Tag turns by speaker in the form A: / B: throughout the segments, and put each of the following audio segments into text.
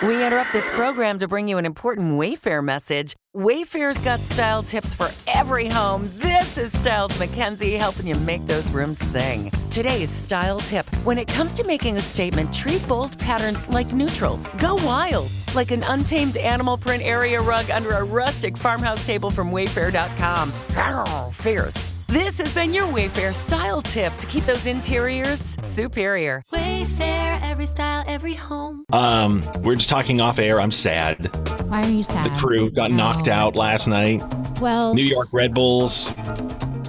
A: We interrupt this program to bring you an important Wayfair message. Wayfair's got style tips for every home. This is Styles McKenzie helping you make those rooms sing. Today's style tip. When it comes to making a statement, treat bold patterns like neutrals. Go wild, like an untamed animal print area rug under a rustic farmhouse table from Wayfair.com. Arr, fierce. This has been your Wayfair style tip to keep those interiors superior.
B: Wayfair, every style, every home.
C: We're just talking off air. I'm sad.
D: Why are you sad?
C: The Crew got knocked out last night.
D: Well,
C: New York Red Bulls.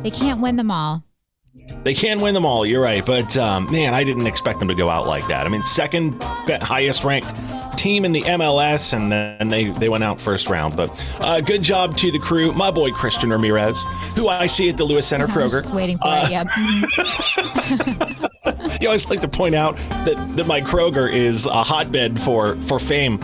D: they can't win them all.
C: They can win them all. You're right. But, man, I didn't expect them to go out like that. I mean, second highest ranked team in the MLS, and then they went out first round. But good job to the Crew. My boy Christian Ramirez, who I see at the Lewis Center Kroger.
D: Just waiting for it. Yep.
C: You always like to point out that my Kroger is a hotbed for fame.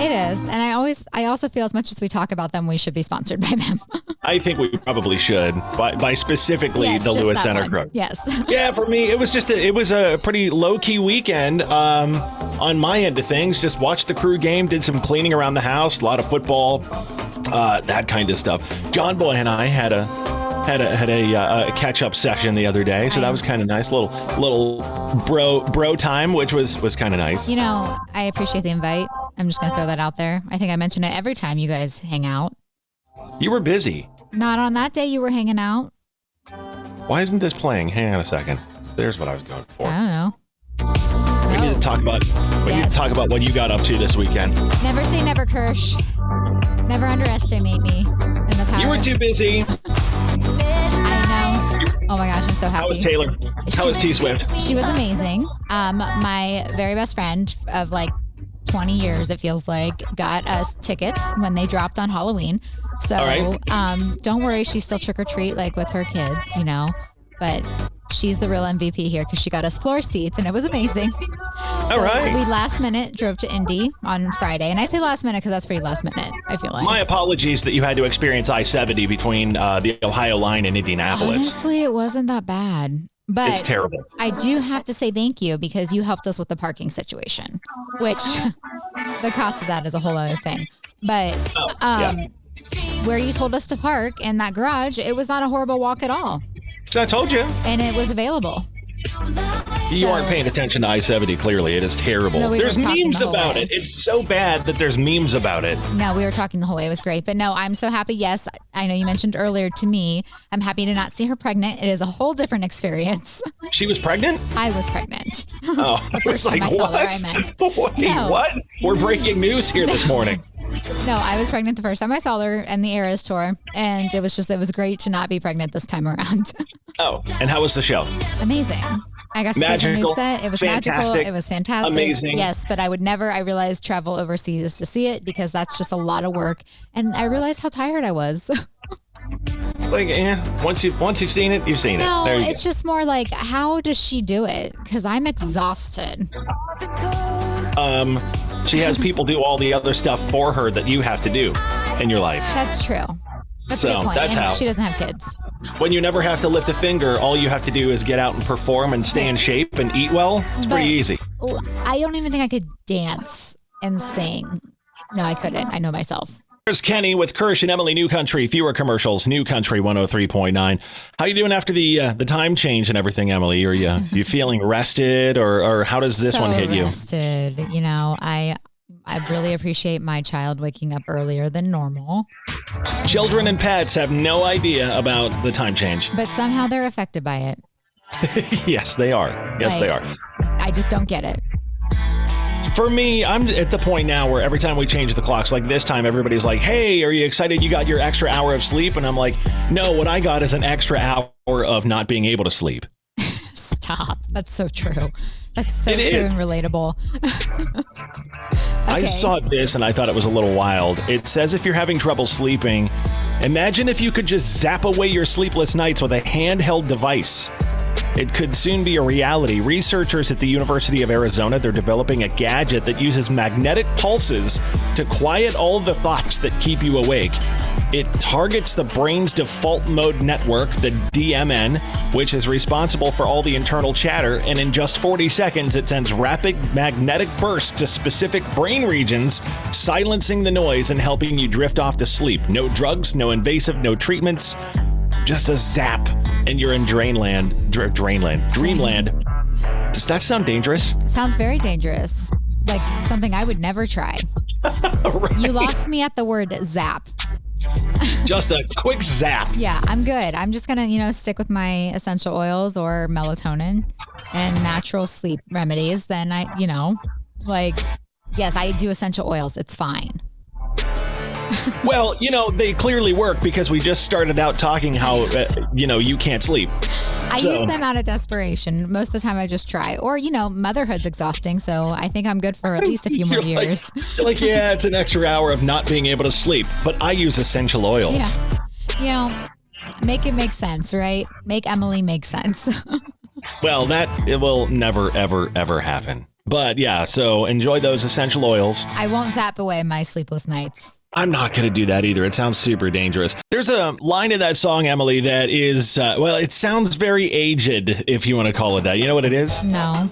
D: It is, and I also feel as much as we talk about them, we should be sponsored by them.
C: I think we probably should, by specifically the Lewis Center Kroger.
D: Yes.
C: Yeah, for me, it was a pretty low key weekend. On my end of things, just watched the Crew game, did some cleaning around the house, a lot of football, that kind of stuff. John Boy and I had a catch up session the other day, so that was kind of nice. Little bro time, which was kind of nice.
D: You know, I appreciate the invite. I'm just gonna throw that out there. I think I mention it every time you guys hang out.
C: You were busy.
D: Not on that day. You were hanging out.
C: Why isn't this playing? Hang on a second. There's what I was going for.
D: I don't know.
C: We need to talk about what you got up to this weekend.
D: Never say never, Kirsch. Never underestimate me in the power.
C: You were too busy.
D: I know. Oh my gosh, I'm so happy.
C: How was Taylor? How was T Swift?
D: She was amazing. My very best friend of like 20 years, it feels like, got us tickets when they dropped on Halloween. So
C: right.
D: Don't worry, she's still trick or treat like with her kids, you know. But she's the real MVP here because she got us floor seats and it was amazing.
C: All right.
D: We last minute drove to Indy on Friday. And I say last minute because that's pretty last minute, I feel like.
C: My apologies that you had to experience I-70 between the Ohio line and Indianapolis.
D: Honestly, it wasn't that bad. But
C: it's terrible.
D: I do have to say thank you because you helped us with the parking situation, which the cost of that is a whole other thing. But where you told us to park in that garage, it was not a horrible walk at all.
C: So I told you.
D: And it was available.
C: You aren't paying attention to I-70, clearly. It is terrible.
D: No,
C: there's memes
D: the
C: about it. It's so bad that there's memes about it.
D: No, we were talking the whole way. It was great. But no, I'm so happy. Yes, I know you mentioned earlier to me, I'm happy to not see her pregnant. It is a whole different experience.
C: She was pregnant?
D: I was pregnant.
C: Oh, I was like, what? Wait, what? We're breaking news here this morning.
D: No, I was pregnant the first time I saw her in the Eras tour, and it was great to not be pregnant this time around.
C: Oh, and how was the show?
D: Amazing. I got to see the new set. It was magical. It was fantastic.
C: Amazing.
D: Yes, but I realized travel overseas to see it because that's just a lot of work, and I realized how tired I was.
C: Like, once you've seen it, you've seen it.
D: No, it's just more like, how does she do it? Because I'm exhausted.
C: She has people do all the other stuff for her that you have to do in your life.
D: That's true. That's a good point.
C: That's how.
D: She doesn't have kids.
C: When you never have to lift a finger, all you have to do is get out and perform and stay in shape and eat well. It's pretty easy.
D: I don't even think I could dance and sing. No, I couldn't. I know myself.
C: Here's Kenny with Kirsch and Emyle New Country. Fewer commercials. New Country 103.9. How you doing after the time change and everything, Emily? Are you feeling rested, or how does this one hit you?
D: Rested. You know, I really appreciate my child waking up earlier than normal.
C: Children and pets have no idea about the time change.
D: But somehow they're affected by it.
C: Yes, they are. Yes, they are.
D: I just don't get it.
C: For me, I'm at the point now where every time we change the clocks, like this time, everybody's like, hey, are you excited you got your extra hour of sleep? And I'm like, no, what I got is an extra hour of not being able to sleep.
D: Stop. That's so true. That's so true and relatable.
C: I saw this and I thought it was a little wild. It says if you're having trouble sleeping, imagine if you could just zap away your sleepless nights with a handheld device. It could soon be a reality. Researchers at the University of Arizona, they're developing a gadget that uses magnetic pulses to quiet all the thoughts that keep you awake. It targets the brain's default mode network, the DMN, which is responsible for all the internal chatter, and in just 40 seconds, it sends rapid magnetic bursts to specific brain regions, silencing the noise and helping you drift off to sleep. No drugs, no invasive, no treatments, just a zap, and you're in dreamland. Does that sound dangerous?
D: Sounds very dangerous. Like something I would never try.
C: Right.
D: You lost me at the word zap.
C: Just a quick zap.
D: Yeah, I'm good. I'm just going to, stick with my essential oils or melatonin and natural sleep remedies. Then yes, I do essential oils. It's fine.
C: Well, they clearly work because we just started out talking how, you can't sleep.
D: I use them out of desperation. Most of the time I just try. Or, motherhood's exhausting, so I think I'm good for at least a few more years.
C: You're like, yeah, it's an extra hour of not being able to sleep, but I use essential oils.
D: Yeah. Make it make sense, right? Make Emily make sense.
C: Well, it will never, ever, ever happen. But yeah, so enjoy those essential oils.
D: I won't zap away my sleepless nights.
C: I'm not going to do that either. It sounds super dangerous. There's a line in that song, Emily, that is, it sounds very aged, if you want to call it that. You know what it is?
D: No.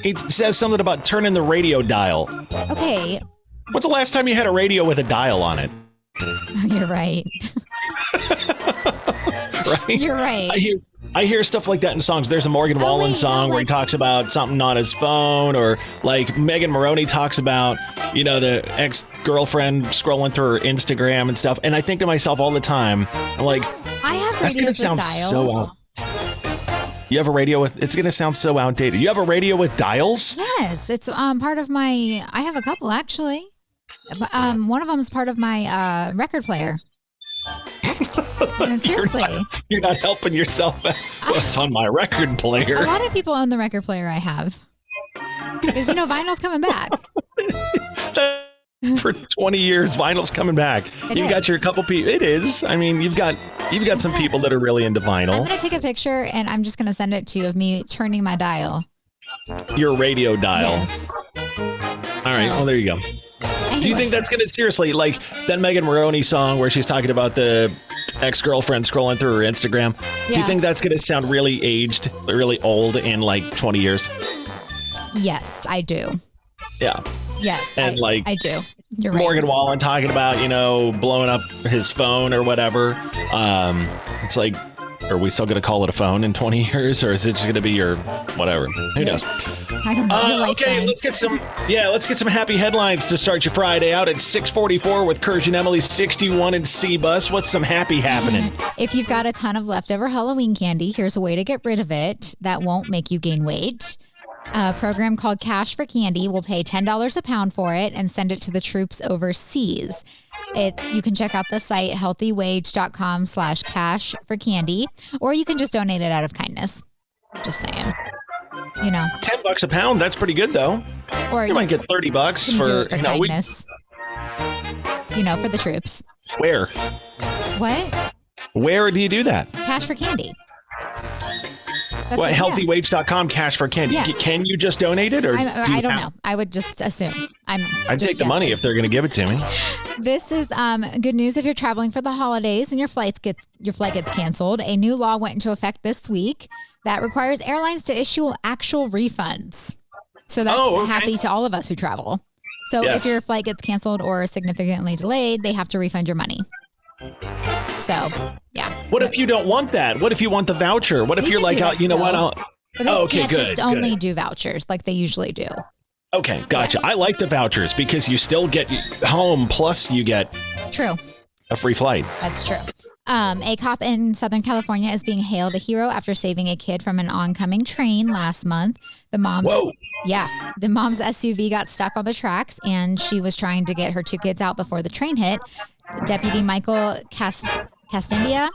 C: It says something about turning the radio dial.
D: Okay.
C: When's the last time you had a radio with a dial on it?
D: You're right.
C: Right?
D: You're right.
C: I hear stuff like that in songs. There's a Morgan Wallen song where he talks about something on his phone, or like Megan Maroney talks about, the ex-girlfriend scrolling through her Instagram and stuff. And I think to myself all the time, I'm like,
D: I have
C: that's going to sound so You have a radio with, it's going to sound so outdated. You have a radio with dials?
D: Yes. It's part of my, I have a couple actually. One of them is part of my record player. Seriously.
C: You're not helping yourself. It's on my record player.
D: A lot of people own the record player I have. Because, vinyl's coming back.
C: For 20 years, vinyl's coming back. You've got your couple people. It is. I mean, you've got some people that are really into vinyl.
D: I'm going to take a picture and I'm just going to send it to you of me turning my dial.
C: Your radio dial.
D: Yes.
C: All right. Well, there you go. Anyway. Do you think that's going to, seriously, like that Megan Maroney song where she's talking about the ex-girlfriend scrolling through her Instagram? Yeah. Do you think that's going to sound really aged, really old in like 20 years?
D: Yes, I do.
C: Yeah.
D: Yes,
C: and
D: I do. You're right.
C: Morgan Wallen talking about, blowing up his phone or whatever. It's like, are we still going to call it a phone in 20 years, or is it just going to be your whatever? Who knows?
D: I don't know.
C: Okay, let's get some happy headlines to start your Friday out at 6:44 with Kirsch and Emily 61 and C-Bus. What's some happy happening?
D: If you've got a ton of leftover Halloween candy, here's a way to get rid of it that won't make you gain weight. A program called Cash for Candy will pay $10 a pound for it and send it to the troops overseas. You can check out the site healthywage.com/cash for candy, or you can just donate it out of kindness. Just saying.
C: $10 a pound. That's pretty good though.
D: Or
C: you might get $30 for
D: kindness. For the troops.
C: Where?
D: What?
C: Where do you do that?
D: Cash for candy.
C: Healthywage.com, cash for candy.
D: Yes.
C: Can you just donate it, or
D: I don't know. I would just assume.
C: I'd take the money if they're going to give it to me.
D: This is good news if you're traveling for the holidays and your flight gets canceled. A new law went into effect this week that requires airlines to issue actual refunds. So that's happy to all of us who travel. So if your flight gets canceled or significantly delayed, they have to refund your money. So, yeah.
C: What if you don't want that? What if you want the voucher? What if you're like, what?
D: Can't just only do vouchers like they usually do.
C: Okay, gotcha. Yes. I like the vouchers because you still get home, plus you get a free flight.
D: That's true. A cop in Southern California is being hailed a hero after saving a kid from an oncoming train last month. The mom's SUV got stuck on the tracks, and she was trying to get her two kids out before the train hit. Deputy Michael Castambia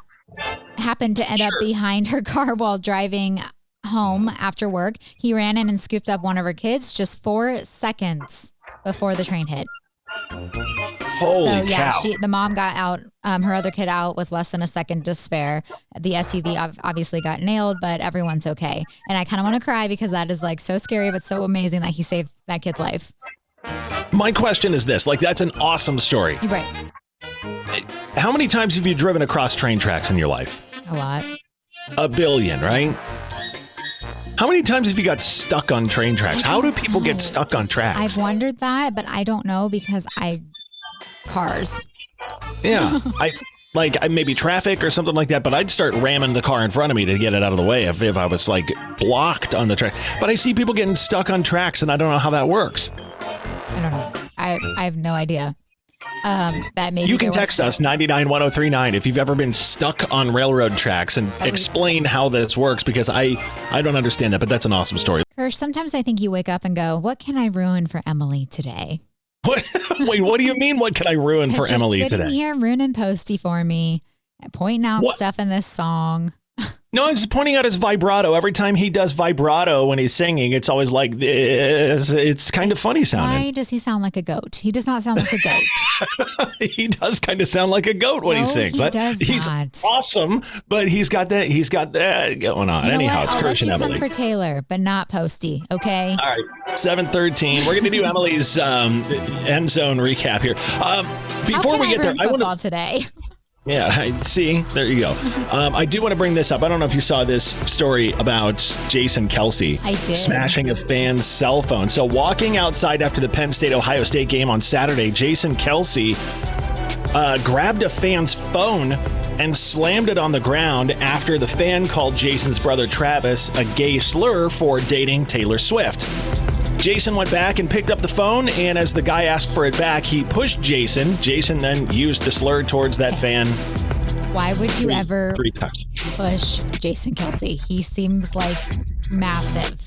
D: happened to end up behind her car while driving home after work. He ran in and scooped up one of her kids just 4 seconds before the train hit.
C: Holy cow.
D: The mom got out her other kid out with less than a second to spare. The SUV obviously got nailed, but everyone's okay. And I kind of want to cry because that is like so scary, but so amazing that he saved that kid's life.
C: My question is this, like, that's an awesome story.
D: Right.
C: How many times have you driven across train tracks in your life?
D: A lot.
C: 1 billion, right? How many times have you got stuck on train tracks? How do people get stuck on tracks?
D: I've wondered that, but I don't know because cars.
C: Yeah, I maybe traffic or something like that, but I'd start ramming the car in front of me to get it out of the way if I was like blocked on the track. But I see people getting stuck on tracks, and I don't know how that works.
D: I don't know. I have no idea. That maybe
C: you can text us 991039 if you've ever been stuck on railroad tracks and explain how this works, because I don't understand that, but that's an awesome story.
D: Kirsch, sometimes I think you wake up and go, what can I ruin for Emily today?
C: What? Wait, what do you mean? What can I ruin for Emily
D: today?
C: Sitting
D: here ruining Posty for me, pointing out stuff in this song.
C: No, I'm just pointing out his vibrato. Every time he does vibrato when he's singing, it's always like this. It's kind of funny sounding.
D: Why does he sound like a goat? He does not sound like a goat.
C: He does kind of sound like a goat when he sings. He's awesome, but he's got that going on. Anyhow, it's Kirsch and Emily.
D: Come for Taylor, but not Posty. Okay.
C: All right, 7:13. We're going to do Emily's end zone recap here. Before we get there, I want to
D: today.
C: Yeah, see, there you go. I do want to bring this up. I don't know if you saw this story about Jason Kelce.
D: I did.
C: Smashing a fan's cell phone. So walking outside after the Penn State-Ohio State game on Saturday, Jason Kelce grabbed a fan's phone and slammed it on the ground after the fan called Jason's brother Travis a gay slur for dating Taylor Swift. Jason went back and picked up the phone, and as the guy asked for it back, he pushed Jason. Jason then used the slur towards that fan.
D: Why would you ever
C: three times
D: push Jason Kelce? He seems like massive.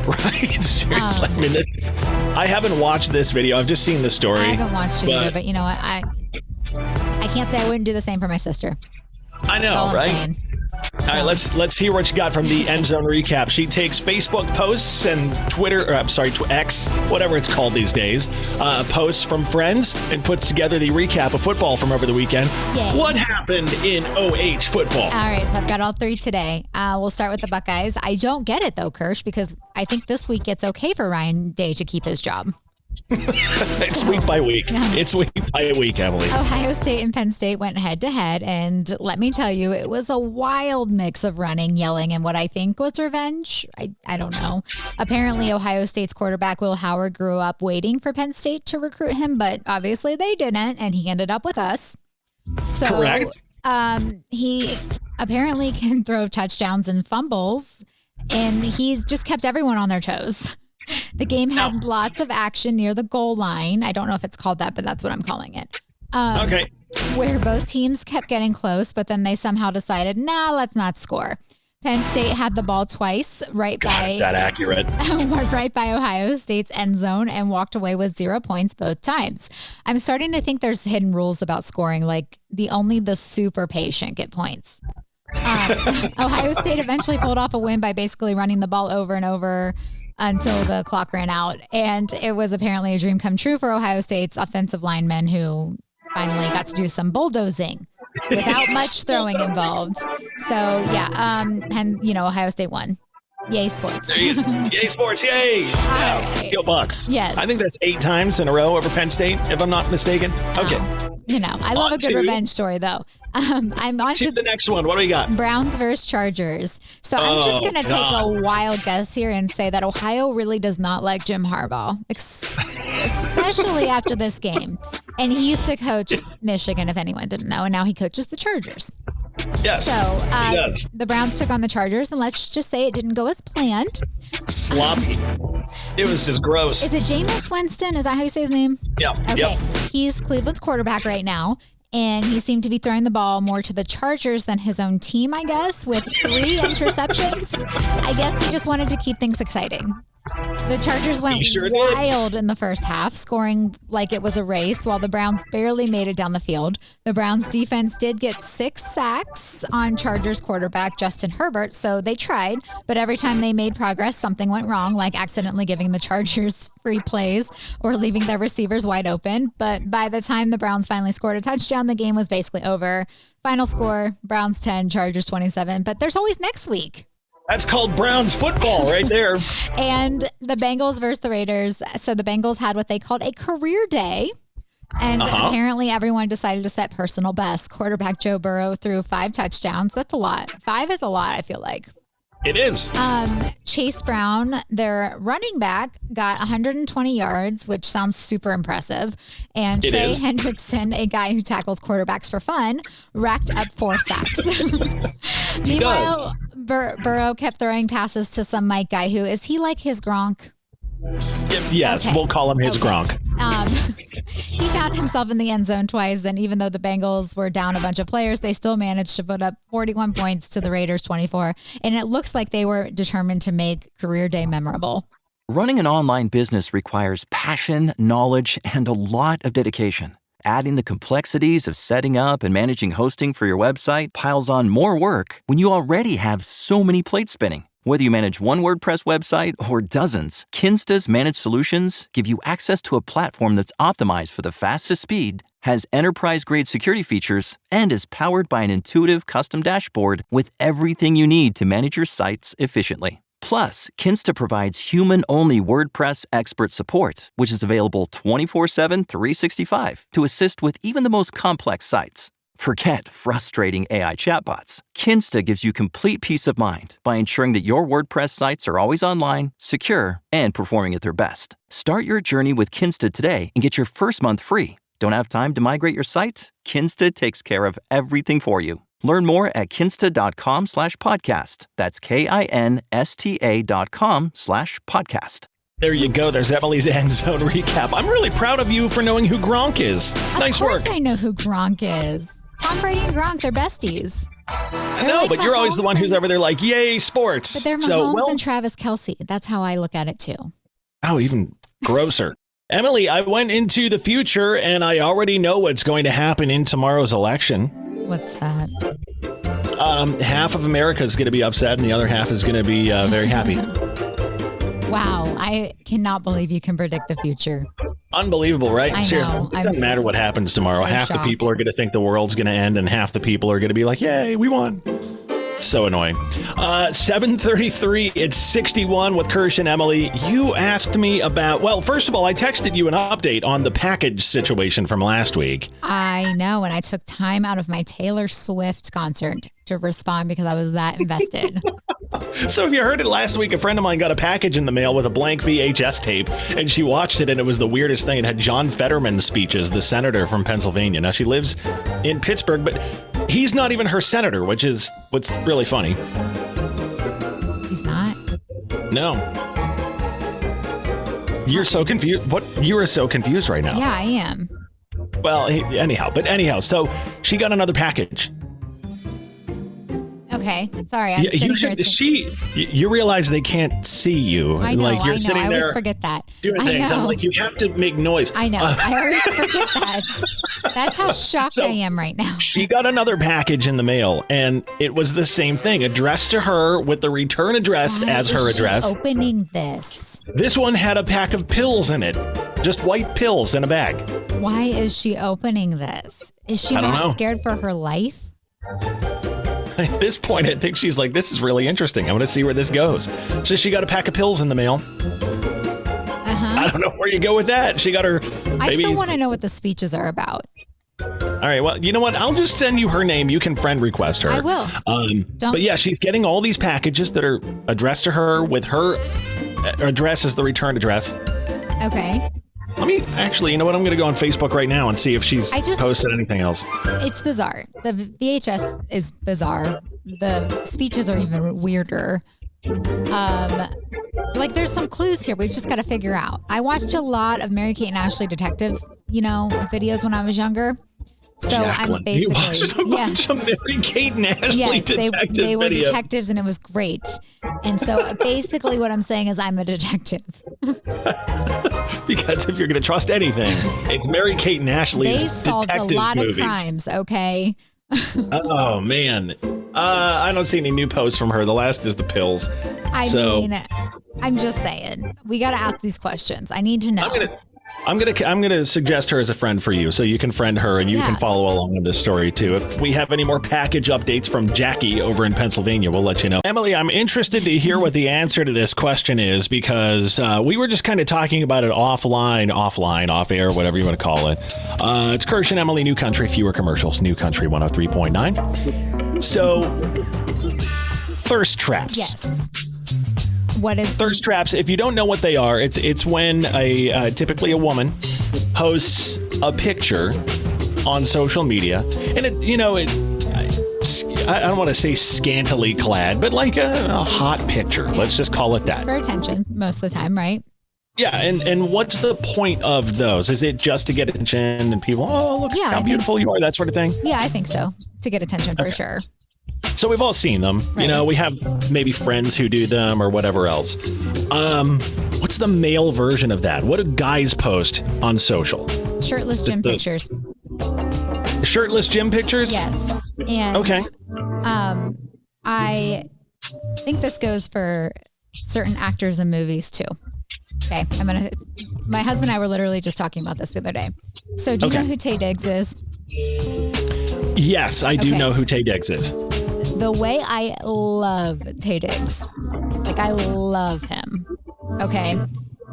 C: Right? Seriously. I mean, I haven't watched this video. I've just seen the story.
D: I haven't watched it either, but you know what? I can't say I wouldn't do the same for my sister.
C: I know, right? All right, let's hear what you got from the end zone recap. She takes Facebook posts and X, whatever it's called these days, posts from friends and puts together the recap of football from over the weekend.
D: Yay.
C: What happened in OH football?
D: All right, so I've got all three today. We'll start with the Buckeyes. I don't get it though, Kirsch, because I think this week it's okay for Ryan Day to keep his job.
C: It's week by week. Yeah. It's week by week, Emily.
D: Ohio State and Penn State went head to head, and let me tell you, it was a wild mix of running, yelling, and what I think was revenge. I don't know. Apparently, Ohio State's quarterback Will Howard grew up waiting for Penn State to recruit him, but obviously they didn't, and he ended up with us. So,
C: correct.
D: He apparently can throw touchdowns and fumbles, and he's just kept everyone on their toes. The game had lots of action near the goal line. I don't know if it's called that, but that's what I'm calling it.
C: Okay.
D: Where both teams kept getting close, but then they somehow decided, let's not score. Penn State had the ball twice
C: Is that accurate?
D: right by Ohio State's end zone and walked away with 0 points both times. I'm starting to think there's hidden rules about scoring, like only the super patient get points. Ohio State eventually pulled off a win by basically running the ball over and over until the clock ran out. And it was apparently a dream come true for Ohio State's offensive linemen, who finally got to do some bulldozing without much throwing involved. So, Ohio State won. Yay, sports.
C: Yay, sports. Yay.
D: Right.
C: Go Bucks.
D: Yes.
C: I think that's 8 times in a row over Penn State, if I'm not mistaken. Okay.
D: I love a good revenge story, though. I'm on to
C: the next one. What do we got?
D: Browns versus Chargers. So I'm just going to take a wild guess here and say that Ohio really does not like Jim Harbaugh, especially after this game. And he used to coach Michigan, if anyone didn't know, and now he coaches the Chargers.
C: Yes,
D: so
C: he does.
D: The Browns took on the Chargers, and let's just say it didn't go as planned.
C: Sloppy. It was just gross.
D: Is it Jameis Winston? Is that how you say his name?
C: Yeah.
D: Okay.
C: Yep.
D: He's Cleveland's quarterback right now, and he seemed to be throwing the ball more to the Chargers than his own team, I guess, with 3 interceptions. I guess he just wanted to keep things exciting. The Chargers went wild in the first half, scoring like it was a race, while the Browns barely made it down the field. The Browns defense did get 6 sacks on Chargers quarterback Justin Herbert, so they tried, but every time they made progress, something went wrong, like accidentally giving the Chargers free plays or leaving their receivers wide open. But by the time the Browns finally scored a touchdown, the game was basically over. Final score, Browns 10, Chargers 27, but there's always next week.
C: That's called Browns football right there.
D: And the Bengals versus the Raiders. So the Bengals had what they called a career day. And apparently everyone decided to set personal best. Quarterback Joe Burrow threw 5 touchdowns. That's a lot. 5 is a lot, I feel like.
C: It is.
D: Chase Brown, their running back, got 120 yards, which sounds super impressive. And Trey Hendrickson, a guy who tackles quarterbacks for fun, racked up 4 sacks. Meanwhile, Burrow kept throwing passes to some Mike guy who, is he like his Gronk?
C: Yes, okay. We'll call him his Gronk.
D: He found himself in the end zone twice, and even though the Bengals were down a bunch of players, they still managed to put up 41 points to the Raiders 24, and it looks like they were determined to make career day memorable.
E: Running an online business requires passion, knowledge, and a lot of dedication. Adding the complexities of setting up and managing hosting for your website piles on more work when you already have so many plates spinning. Whether you manage one WordPress website or dozens, Kinsta's managed solutions give you access to a platform that's optimized for the fastest speed, has enterprise-grade security features, and is powered by an intuitive custom dashboard with everything you need to manage your sites efficiently. Plus, Kinsta provides human-only WordPress expert support, which is available 24/7, 365 to assist with even the most complex sites. Forget frustrating AI chatbots. Kinsta gives you complete peace of mind by ensuring that your WordPress sites are always online, secure, and performing at their best. Start your journey with Kinsta today and get your first month free. Don't have time to migrate your site? Kinsta takes care of everything for you. Learn more at kinsta.com/podcast. That's KINSTA.com/podcast.
C: There you go. There's Emily's end zone recap. I'm really proud of you for knowing who Gronk is. Nice work.
D: Of course I know who Gronk is. Tom Brady and Gronk, they're besties.
C: I know, but you're always the one who's over there like, yay, sports.
D: But they're Mahomes and Travis Kelce. That's how I look at it, too.
C: Oh, even grosser. Emily, I went into the future, and I already know what's going to happen in tomorrow's election.
D: What's that?
C: Half of America is going to be upset, and the other half is going to be very happy.
D: Wow, I cannot believe you can predict the future.
C: Unbelievable, right?
D: I know.
C: It doesn't matter what happens tomorrow. Half the people are going to think the world's going to end, and half the people are going to be like, yay, we won. So annoying. 7:33, it's 61 with Kirsch and Emily. You asked me about, well, first of all, I texted you an update on the package situation from last week.
D: I know, and I took time out of my Taylor Swift concert to respond because I was that invested.
C: So if you heard it last week, a friend of mine got a package in the mail with a blank VHS tape, and she watched it, and it was the weirdest thing. It had John Fetterman's speeches, the senator from Pennsylvania. Now, she lives in Pittsburgh, but he's not even her senator, which is what's really funny.
D: He's not?
C: No. You're so confused. What? You are so confused right now.
D: Yeah, I am.
C: Well, anyhow, so she got another package.
D: Okay, sorry. I'm
C: you realize they can't see you.
D: I know.
C: Like you're sitting there.
D: I always forget that.
C: Doing things. I'm like, you have to make noise.
D: I know. I always forget that. That's how shocked I am right now.
C: She got another package in the mail, and it was the same thing, addressed to her with the return address as her address.
D: Opening this.
C: This one had a pack of pills in it, just white pills in a bag.
D: Why is she opening this? Is she not scared for her life?
C: At this point, I think she's like, this is really interesting. I want to see where this goes. So she got a pack of pills in the mail. I don't know where you go with that. She got her.
D: I still want to know what the speeches are about.
C: All right. Well, you know what? I'll just send you her name. You can friend request her.
D: I will.
C: But yeah, she's getting all these packages that are addressed to her with her address as the return address.
D: Okay.
C: Let me actually, you know what? I'm going to go on Facebook right now and see if she's posted anything else.
D: It's bizarre. The VHS is bizarre. The speeches are even weirder. Like there's some clues here we've just got to figure out. I watched a lot of Mary-Kate and Ashley detective, videos when I was younger. So
C: Jacqueline.
D: I'm basically,
C: You watched a bunch of Mary-Kate and Ashley
D: yes,
C: detective
D: they were
C: video.
D: detectives, and it was great. And so basically what I'm saying is I'm a detective.
C: Because if you're going to trust anything, it's Mary-Kate and Ashley's
D: They solved
C: detective
D: a lot
C: movies.
D: of crimes, okay?
C: Oh, man. I don't see any new posts from her. The last is the pills.
D: I mean, I'm just saying. We got to ask these questions. I need to know.
C: I'm gonna suggest her as a friend for you, so you can friend her and you can follow along in this story too. If we have any more package updates from Jackie over in Pennsylvania, we'll let you know. Emily, I'm interested to hear what the answer to this question is, because we were just kind of talking about it off air, whatever you want to call it. It's Kirsch and Emily, New Country, fewer commercials, New Country 103.9. So, thirst traps.
D: Yes. What is
C: thirst traps? If you don't know what they are, it's when typically a woman posts a picture on social media, and I don't want to say scantily clad, but like a hot picture. Let's just call it that.
D: It's for attention most of the time, right?
C: Yeah, and what's the point of those? Is it just to get attention and people, look how beautiful you are, that sort of thing?
D: Yeah, I think so. To get attention for sure.
C: So we've all seen them. Right. We have maybe friends who do them or whatever else. What's the male version of that? What do guys post on social?
D: Shirtless gym pictures.
C: Shirtless gym pictures?
D: Yes. And
C: okay.
D: I think this goes for certain actors in movies too. Okay. My husband and I were literally just talking about this the other day. So do you know who Taye Diggs is?
C: Yes, I do know who Taye Diggs is.
D: The way I love Taye Diggs, like I love him. Okay.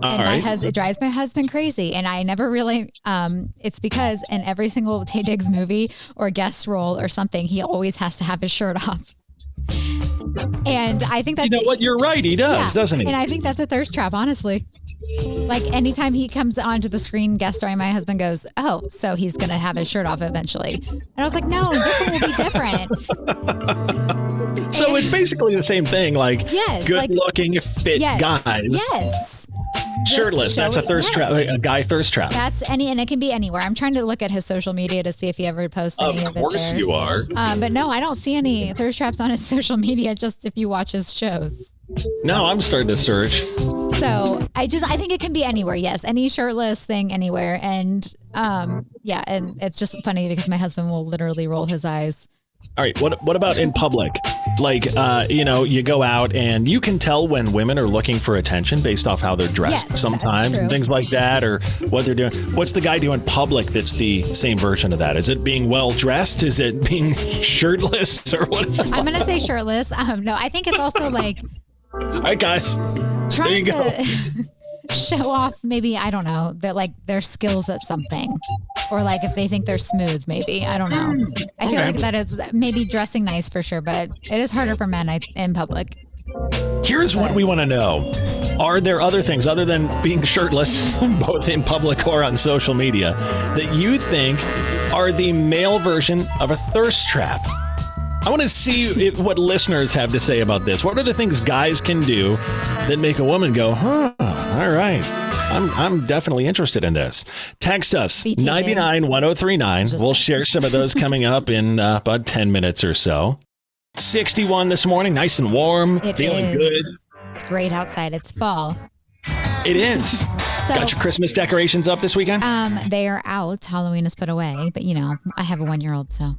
D: It drives my husband crazy. And I never really, it's because in every single Taye Diggs movie or guest role or something, he always has to have his shirt off. And I think that's,
C: you know what? You're right. He does, doesn't he?
D: And I think that's a thirst trap, honestly. Like anytime he comes onto the screen guest starring, my husband goes, "Oh, so he's going to have his shirt off eventually." And I was like, "No, this one will be different."
C: So it's basically the same thing, like good looking, fit guys.
D: Yes.
C: Shirtless. That's a thirst trap, a guy thirst trap.
D: And it can be anywhere. I'm trying to look at his social media to see if he ever posts any of it there.
C: Of course you are.
D: But no, I don't see any thirst traps on his social media, just if you watch his shows.
C: No, I'm starting to search.
D: So I think it can be anywhere. Yes. Any shirtless thing anywhere. And and it's just funny because my husband will literally roll his eyes.
C: All right. What about in public? Like, you go out and you can tell when women are looking for attention based off how they're dressed sometimes and things like that, or what they're doing. What's the guy doing in public that's the same version of that? Is it being well dressed? Is it being shirtless or what?
D: I'm going to say shirtless. No, I think it's also like.
C: All right, guys. There you go.
D: Show off, maybe, I don't know, their skills at something, or like if they think they're smooth, maybe, I don't know. I feel like that is maybe dressing nice for sure, but it is harder for men in public.
C: Here's what we want to know. Are there other things other than being shirtless, both in public or on social media, that you think are the male version of a thirst trap? I want to see what listeners have to say about this. What are the things guys can do that make a woman go, all right, I'm definitely interested in this. Text us, 99-1039. We'll share some of those coming up in about 10 minutes or so. 61 this morning, nice and warm, feeling good.
D: It's great outside. It's fall.
C: It is. So, got your Christmas decorations up this weekend?
D: They are out. Halloween is put away, but I have a 1-year-old, so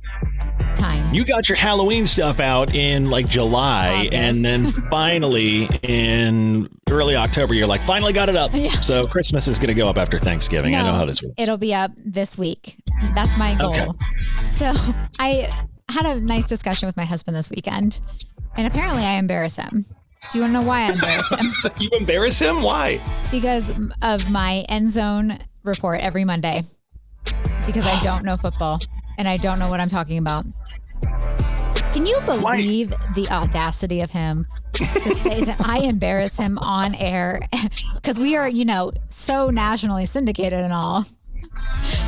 D: time.
C: You got your Halloween stuff out in like July, August. And then finally in early October, you're like, finally got it up. Yeah. So Christmas is going to go up after Thanksgiving. I know how this works.
D: It'll be up this week. That's my goal. Okay. So I had a nice discussion with my husband this weekend, and apparently I embarrass him. Do you want to know why I embarrass him?
C: You embarrass him? Why?
D: Because of my end zone report every Monday. Because I don't know football and I don't know what I'm talking about. Can you believe the audacity of him to say that I embarrass him on air? Because we are, so nationally syndicated and all.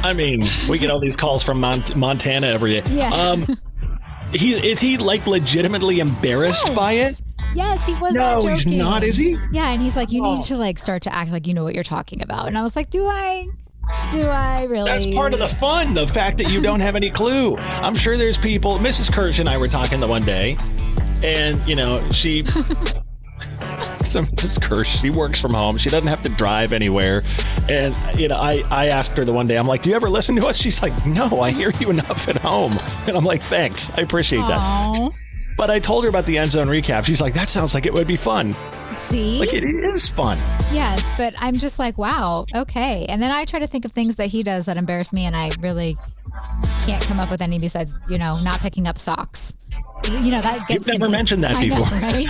C: I mean, we get all these calls from Montana every day. Yeah. Is he like legitimately embarrassed by it?
D: Yes, he was not joking.
C: No, he's not, is he?
D: Yeah, and he's like, you need to like start to act like you know what you're talking about. And I was like, do I? Do I really?
C: That's part of the fun, the fact that you don't have any clue. I'm sure there's people. Mrs. Kirsch and I were talking the one day, and, she... So Mrs. Kirsch, she works from home. She doesn't have to drive anywhere. And, I asked her the one day, I'm like, do you ever listen to us? She's like, no, I hear you enough at home. And I'm like, thanks. I appreciate that. But I told her about the end zone recap. She's like, that sounds like it would be fun.
D: See?
C: Like, it is fun.
D: Yes, but I'm just like, wow, okay. And then I try to think of things that he does that embarrass me, and I really can't come up with any besides, not picking up socks. That gets
C: You've never mentioned that before.
D: I know, right?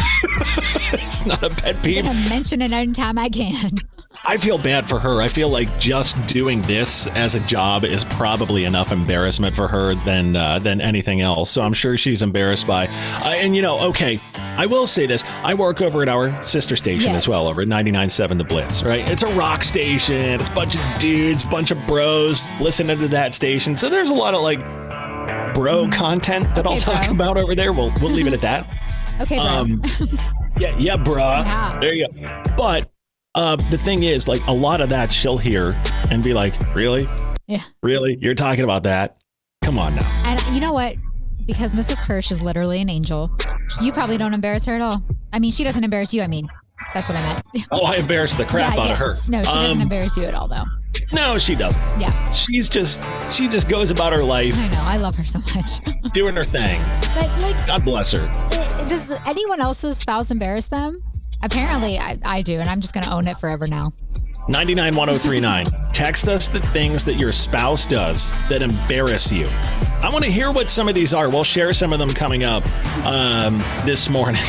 C: It's not a pet peeve.
D: I'm going to mention it anytime I can.
C: I feel bad for her. I feel like just doing this as a job is probably enough embarrassment for her than anything else. So I'm sure she's embarrassed by. Okay, I will say this. I work over at our sister station as well, over at 99.7 The Blitz, right? It's a rock station. It's a bunch of dudes, bunch of bros listening to that station. So there's a lot of bro content that I'll talk about over there. We'll leave it at that.
D: Okay, bro.
C: Yeah, bruh.
D: Yeah.
C: There you go. But the thing is, a lot of that she'll hear and be like, really?
D: Yeah.
C: Really? You're talking about that? Come on now.
D: And you know what? Because Mrs. Kirsch is literally an angel, you probably don't embarrass her at all. I mean, she doesn't embarrass you. I mean, that's what I meant.
C: Oh, I embarrass the crap out of her.
D: No, she doesn't embarrass you at all, though.
C: No, she doesn't.
D: Yeah.
C: She just goes about her life.
D: I know. I love her so much.
C: Doing her thing.
D: But
C: God bless her.
D: Does anyone else's spouse embarrass them? Apparently, I do, and I'm just going to own it forever now.
C: 991039. Text us the things that your spouse does that embarrass you. I want to hear what some of these are. We'll share some of them coming up this morning.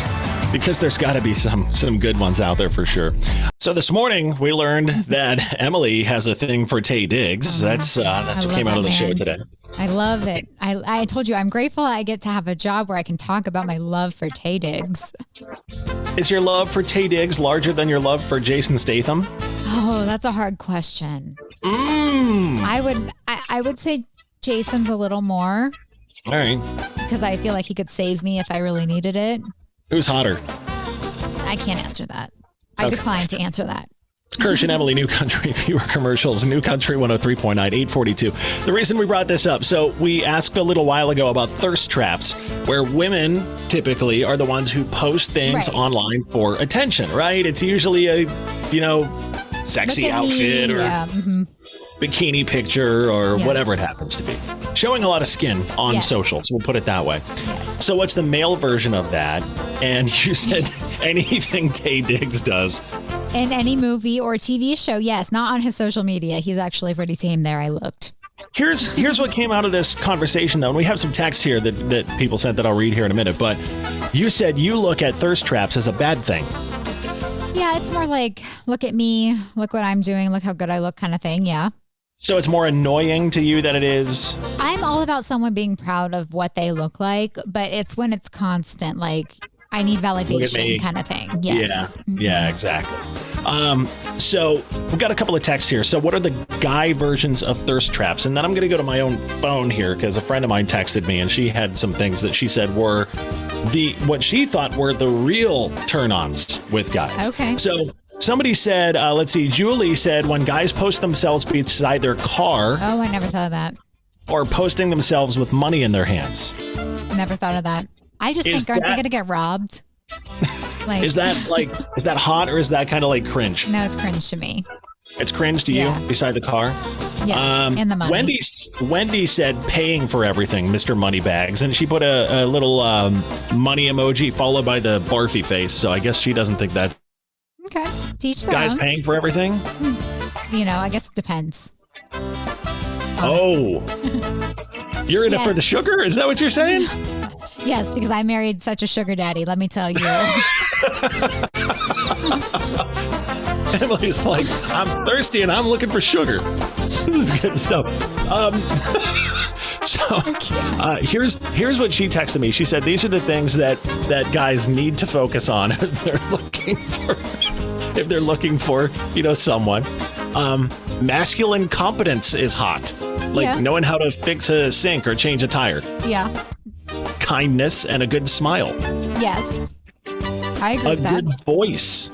C: Because there's got to be some good ones out there for sure. So this morning we learned that Emily has a thing for Taye Diggs. That's what came out of the show today.
D: I love it. I told you I'm grateful I get to have a job where I can talk about my love for Taye Diggs.
C: Is your love for Taye Diggs larger than your love for Jason Statham?
D: Oh, that's a hard question. I would say Jason's a little more.
C: All right.
D: Because I feel like he could save me if I really needed it.
C: Who's hotter?
D: I can't answer that. I decline to answer that.
C: It's Kirsch and Emily, New Country, fewer commercials, New Country 103.9, 842. The reason we brought this up, so we asked a little while ago about thirst traps, where women typically are the ones who post things online for attention, right? It's usually a, sexy outfit or bikini picture or whatever it happens to be. Showing a lot of skin on socials, we'll put it that way.
D: Yes.
C: So what's the male version of that? And you said anything Taye Diggs does.
D: In any movie or TV show, yes. Not on his social media. He's actually pretty tame there. I looked.
C: Here's what came out of this conversation, though. And we have some text here that people sent that I'll read here in a minute. But you said you look at thirst traps as a bad thing.
D: Yeah, it's more like, look at me, look what I'm doing, look how good I look kind of thing. Yeah.
C: So it's more annoying to you than it is?
D: I'm all about someone being proud of what they look like, but it's when it's constant, like I need validation kind of thing. Yes.
C: Yeah, exactly. So we've got a couple of texts here. So what are the guy versions of thirst traps? And then I'm going to go to my own phone here because a friend of mine texted me and she had some things that she said were what she thought were the real turn-ons with guys.
D: Okay.
C: So somebody said, let's see, Julie said when guys post themselves beside their car.
D: Oh, I never thought of that.
C: Or posting themselves with money in their hands.
D: Never thought of that. I just think, aren't they going to get robbed?
C: Is that hot or is that kind of like cringe?
D: No, it's cringe to me.
C: It's cringe to you beside the car?
D: Yeah, and the money.
C: Wendy said paying for everything, Mr. Moneybags, and she put a little money emoji followed by the barfy face, so I guess she doesn't think that.
D: Okay, teach their
C: guys
D: own.
C: paying for everything?
D: I guess it depends.
C: Oh. You're in it for the sugar? Is that what you're saying?
D: Yes, because I married such a sugar daddy, let me tell you.
C: Emily's like, I'm thirsty and I'm looking for sugar. This is good stuff. Here's what she texted me. She said, these are the things that guys need to focus on if they're looking for, someone. Masculine competence is hot. Knowing how to fix a sink or change a tire.
D: Yeah.
C: Kindness and a good smile.
D: Yes. I agree with that.
C: A good voice.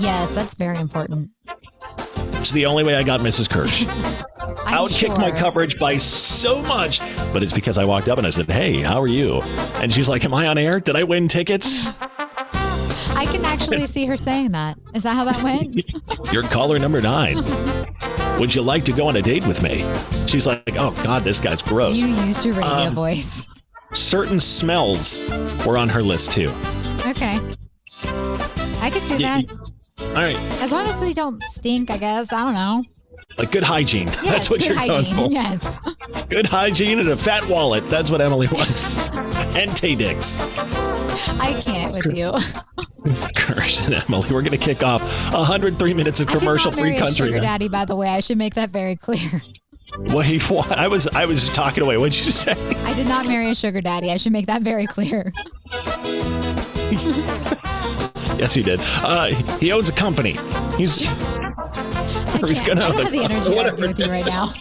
D: Yes, that's very important.
C: It's the only way I got Mrs. Kirsch. Outkicked my
D: sure.
C: coverage by so much, but it's because I walked up and I said, "Hey, how are you?" And she's like, "Am I on air? Did I win tickets?"
D: I can actually see her saying that. Is that how that went?
C: You're caller number 9. Would you like to go on a date with me? She's like, "Oh God, this guy's gross."
D: You used your radio voice.
C: Certain smells were on her list too.
D: Okay. I could see that.
C: All right,
D: As long as they don't stink, I guess. I don't know.
C: like good hygiene.
D: Yes,
C: That's what
D: good
C: you're
D: hygiene.
C: going for.
D: Yes.
C: Good hygiene and a fat wallet. That's what Emily wants. And Taye Diggs.
D: I can't with you.
C: This is Kirsch and Emily. We're going to kick off 103 minutes of commercial-free
D: I did not marry a
C: country.
D: sugar daddy, by the way. I should make that very clear.
C: Wait, what? I was talking away. What'd you say?
D: I did not marry a sugar daddy. I should make that very clear.
C: Yes, he did. He owns a company. He's
D: I
C: gonna
D: don't
C: own
D: have the energy to argue with you right now.